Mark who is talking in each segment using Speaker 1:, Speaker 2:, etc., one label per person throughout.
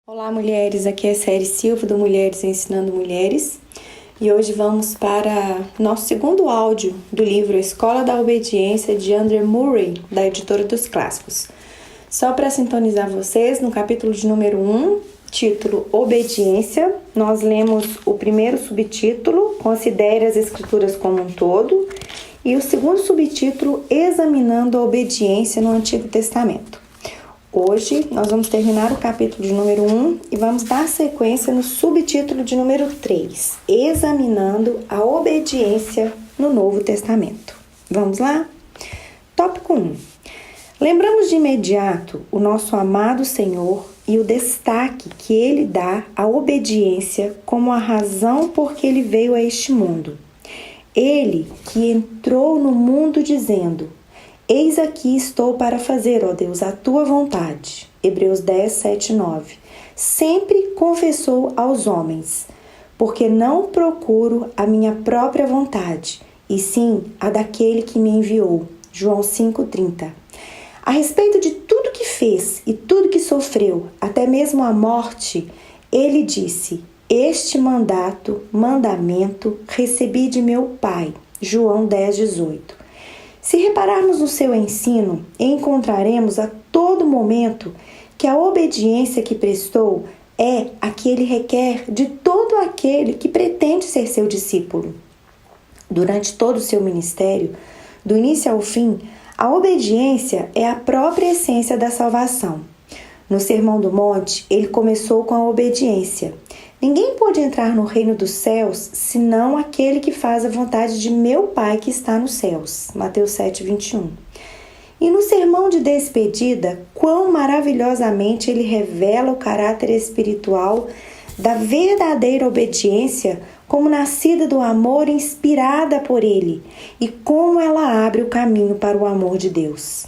Speaker 1: Olá, mulheres, aqui é Série Silva do Mulheres Ensinando Mulheres e hoje vamos para nosso segundo áudio do livro A Escola da Obediência de Andrew Murray, da Editora dos Clássicos. Só para sintonizar vocês, no capítulo de número 1, título Obediência, nós lemos o primeiro subtítulo, Considere as Escrituras como um todo, e o segundo subtítulo, Examinando a Obediência no Antigo Testamento. Hoje nós vamos terminar o capítulo de número 1 e vamos dar sequência no subtítulo de número 3, Examinando a Obediência no Novo Testamento. Vamos lá? Tópico 1. Lembramos de imediato o nosso amado Senhor e o destaque que Ele dá à obediência como a razão por que Ele veio a este mundo. Ele que entrou no mundo dizendo: Eis aqui estou para fazer, ó Deus, a tua vontade. Hebreus 10, 7, 9. Sempre confessou aos homens, porque não procuro a minha própria vontade, e sim a daquele que me enviou. João 5, 30. A respeito de tudo que fez e tudo que sofreu, até mesmo a morte, ele disse: Este mandamento recebi de meu Pai. João 10, 18. Se repararmos no seu ensino, encontraremos a todo momento que a obediência que prestou é a que ele requer de todo aquele que pretende ser seu discípulo. Durante todo o seu ministério, do início ao fim, a obediência é a própria essência da salvação. No Sermão do Monte, ele começou com a obediência. Ninguém pode entrar no reino dos céus senão aquele que faz a vontade de meu Pai que está nos céus. Mateus 7, 21. E no sermão de despedida, quão maravilhosamente ele revela o caráter espiritual da verdadeira obediência como nascida do amor inspirada por ele e como ela abre o caminho para o amor de Deus.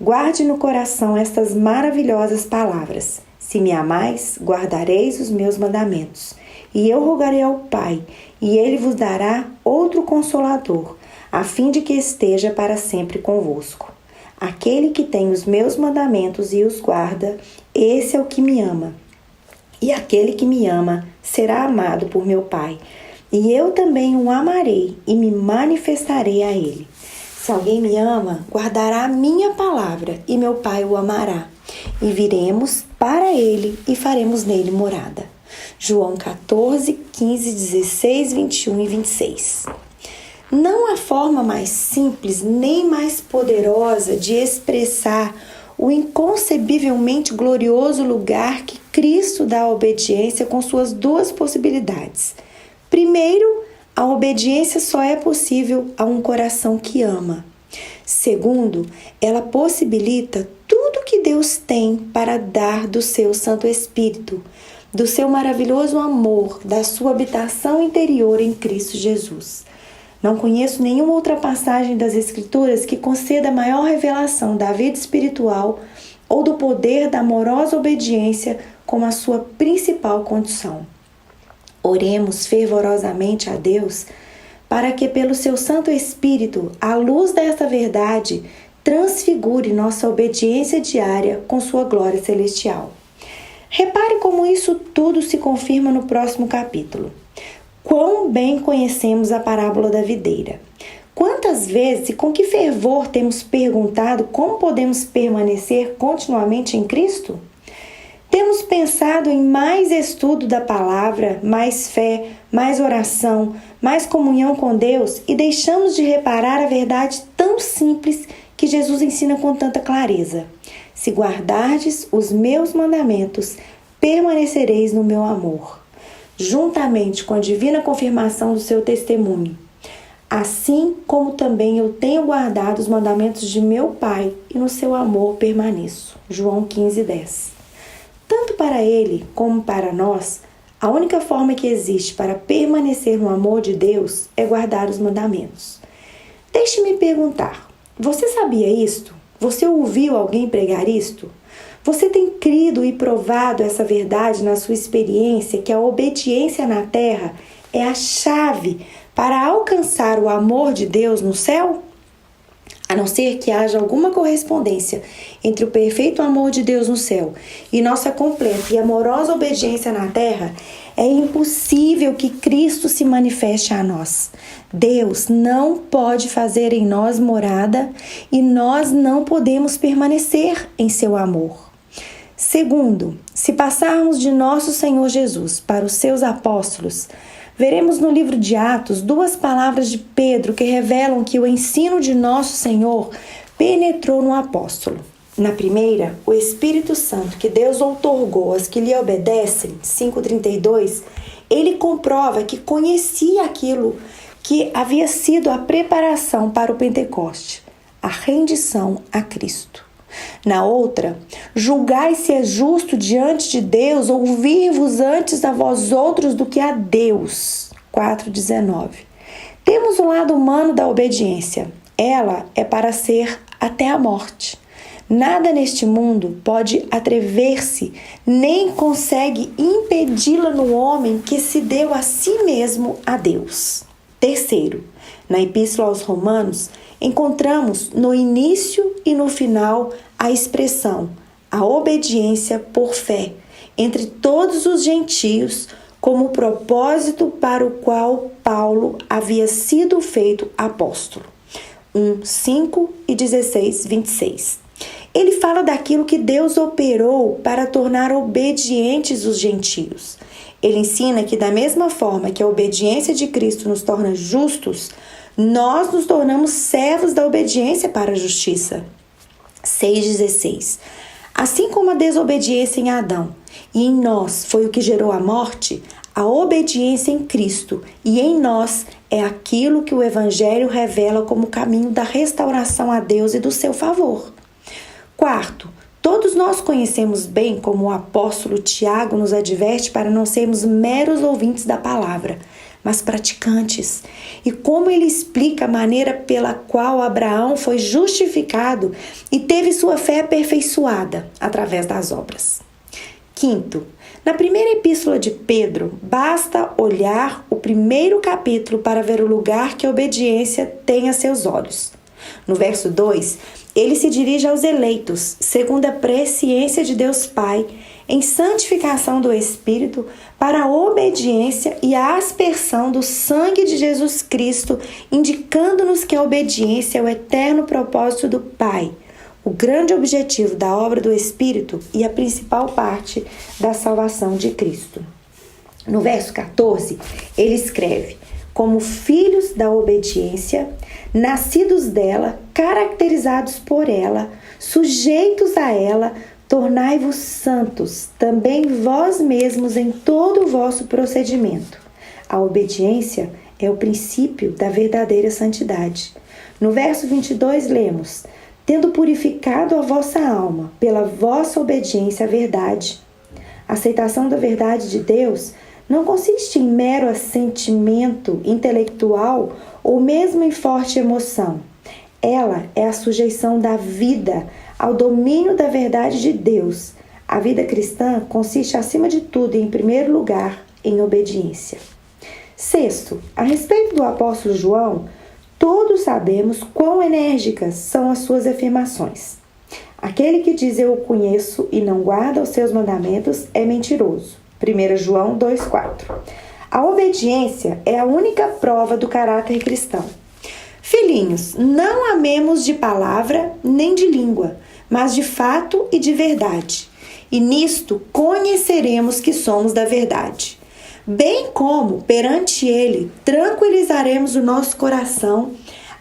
Speaker 1: Guarde no coração estas maravilhosas palavras. Se me amais, guardareis os meus mandamentos. E eu rogarei ao Pai, e ele vos dará outro Consolador, a fim de que esteja para sempre convosco. Aquele que tem os meus mandamentos e os guarda, esse é o que me ama. E aquele que me ama será amado por meu Pai. E eu também o amarei e me manifestarei a ele. Se alguém me ama, guardará a minha palavra, e meu Pai o amará. E viremos para ele e faremos nele morada. João 14, 15, 16, 21 e 26. Não há forma mais simples nem mais poderosa de expressar o inconcebivelmente glorioso lugar que Cristo dá à obediência com suas duas possibilidades. Primeiro, a obediência só é possível a um coração que ama. Segundo, ela possibilita tudo que Deus tem para dar do seu Santo Espírito, do seu maravilhoso amor, da sua habitação interior em Cristo Jesus. Não conheço nenhuma outra passagem das Escrituras que conceda maior revelação da vida espiritual ou do poder da amorosa obediência como a sua principal condição. Oremos fervorosamente a Deus para que, pelo seu Santo Espírito, a luz dessa verdade transfigure nossa obediência diária com sua glória celestial. Repare como isso tudo se confirma no próximo capítulo. Quão bem conhecemos a parábola da videira. Quantas vezes e com que fervor temos perguntado como podemos permanecer continuamente em Cristo? Temos pensado em mais estudo da palavra, mais fé, mais oração, mais comunhão com Deus e deixamos de reparar a verdade tão simples que Jesus ensina com tanta clareza. Se guardardes os meus mandamentos, permanecereis no meu amor, juntamente com a divina confirmação do seu testemunho. Assim como também eu tenho guardado os mandamentos de meu Pai e no seu amor permaneço. João 15, 10. Tanto para ele como para nós, a única forma que existe para permanecer no amor de Deus é guardar os mandamentos. Deixe-me perguntar, você sabia isto? Você ouviu alguém pregar isto? Você tem crido e provado essa verdade na sua experiência que a obediência na terra é a chave para alcançar o amor de Deus no céu? A não ser que haja alguma correspondência entre o perfeito amor de Deus no céu e nossa completa e amorosa obediência na terra, é impossível que Cristo se manifeste a nós. Deus não pode fazer em nós morada e nós não podemos permanecer em seu amor. Segundo, se passarmos de nosso Senhor Jesus para os seus apóstolos, veremos no livro de Atos 2 palavras de Pedro que revelam que o ensino de nosso Senhor penetrou no apóstolo. Na primeira, o Espírito Santo que Deus outorgou aos que lhe obedecem, 5,32, ele comprova que conhecia aquilo que havia sido a preparação para o Pentecoste, a rendição a Cristo. Na outra, julgai se é justo diante de Deus ouvir-vos antes a vós outros do que a Deus. 4,19. Temos o lado humano da obediência. Ela é para ser até a morte. Nada neste mundo pode atrever-se, nem consegue impedi-la no homem que se deu a si mesmo a Deus. Terceiro, na Epístola aos Romanos, encontramos no início e no final a expressão, a obediência por fé, entre todos os gentios, como propósito para o qual Paulo havia sido feito apóstolo. 1:5-16:26. Ele fala daquilo que Deus operou para tornar obedientes os gentios. Ele ensina que da mesma forma que a obediência de Cristo nos torna justos, nós nos tornamos servos da obediência para a justiça. 6,16. Assim como a desobediência em Adão e em nós foi o que gerou a morte, a obediência em Cristo e em nós é aquilo que o Evangelho revela como caminho da restauração a Deus e do seu favor. Quarto, todos nós conhecemos bem como o apóstolo Tiago nos adverte para não sermos meros ouvintes da palavra, mas praticantes. E como ele explica a maneira pela qual Abraão foi justificado e teve sua fé aperfeiçoada através das obras. Quinto, na primeira epístola de Pedro, basta olhar o primeiro capítulo para ver o lugar que a obediência tem a seus olhos. No verso 2, ele se dirige aos eleitos, segundo a presciência de Deus Pai, em santificação do Espírito, para a obediência e a aspersão do sangue de Jesus Cristo, indicando-nos que a obediência é o eterno propósito do Pai, o grande objetivo da obra do Espírito e a principal parte da salvação de Cristo. No verso 14, ele escreve: como filhos da obediência, nascidos dela, caracterizados por ela, sujeitos a ela, tornai-vos santos, também vós mesmos em todo o vosso procedimento. A obediência é o princípio da verdadeira santidade. No verso 22 lemos: tendo purificado a vossa alma pela vossa obediência à verdade. A aceitação da verdade de Deus não consiste em mero assentimento intelectual ou mesmo em forte emoção. Ela é a sujeição da vida ao domínio da verdade de Deus. A vida cristã consiste, acima de tudo, e em primeiro lugar, em obediência. Sexto, a respeito do apóstolo João, todos sabemos quão enérgicas são as suas afirmações. Aquele que diz eu o conheço e não guarda os seus mandamentos é mentiroso. 1 João 2,4. A obediência é a única prova do caráter cristão. Filhinhos, não amemos de palavra nem de língua, mas de fato e de verdade. E nisto conheceremos que somos da verdade. Bem como, perante Ele, tranquilizaremos o nosso coração.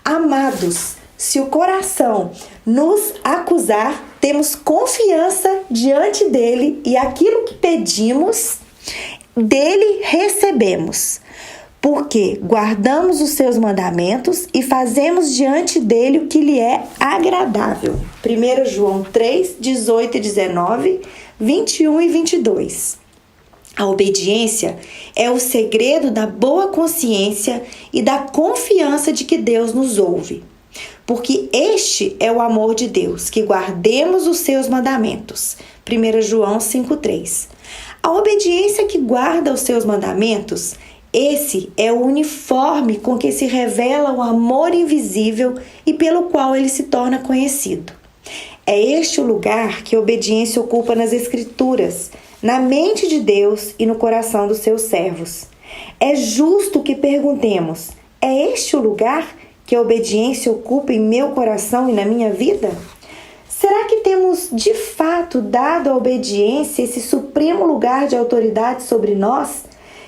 Speaker 1: Amados, se o coração nos acusar, temos confiança diante dele e aquilo que pedimos, dele recebemos. Porque guardamos os seus mandamentos e fazemos diante dele o que lhe é agradável. 1 João 3, 18 e 19, 21 e 22. A obediência é o segredo da boa consciência e da confiança de que Deus nos ouve. Porque este é o amor de Deus, que guardemos os seus mandamentos. 1 João 5,3. A obediência que guarda os seus mandamentos Esse é o uniforme com que se revela o amor invisível e pelo qual ele se torna conhecido. É este o lugar que a obediência ocupa nas Escrituras, na mente de Deus e no coração dos seus servos. É justo que perguntemos: é este o lugar que a obediência ocupa em meu coração e na minha vida? Será que temos de fato dado à obediência esse supremo lugar de autoridade sobre nós,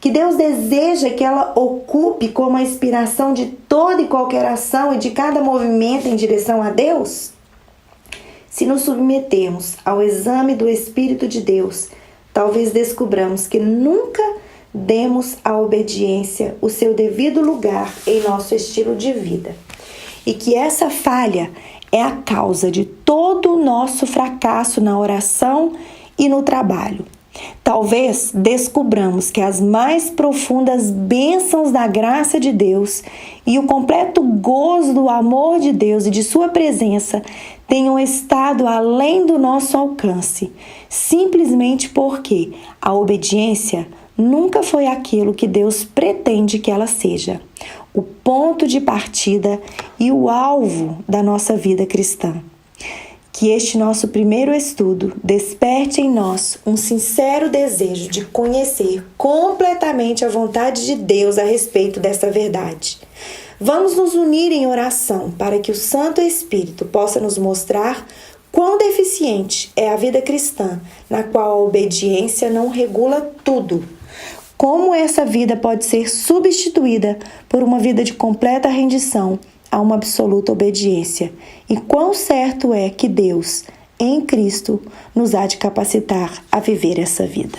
Speaker 1: que Deus deseja que ela ocupe como a inspiração de toda e qualquer ação e de cada movimento em direção a Deus? Se nos submetermos ao exame do Espírito de Deus, talvez descubramos que nunca demos à obediência o seu devido lugar em nosso estilo de vida, e que essa falha é a causa de todo o nosso fracasso na oração e no trabalho. Talvez descubramos que as mais profundas bênçãos da graça de Deus e o completo gozo do amor de Deus e de sua presença tenham estado além do nosso alcance, simplesmente porque a obediência nunca foi aquilo que Deus pretende que ela seja, o ponto de partida e o alvo da nossa vida cristã. Que este nosso primeiro estudo desperte em nós um sincero desejo de conhecer completamente a vontade de Deus a respeito dessa verdade. Vamos nos unir em oração para que o Santo Espírito possa nos mostrar quão deficiente é a vida cristã, na qual a obediência não regula tudo. Como essa vida pode ser substituída por uma vida de completa rendição a uma absoluta obediência, e quão certo é que Deus, em Cristo, nos há de capacitar a viver essa vida.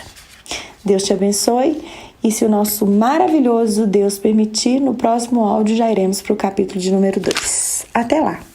Speaker 1: Deus te abençoe, e se o nosso maravilhoso Deus permitir, no próximo áudio já iremos para o capítulo de número 2. Até lá!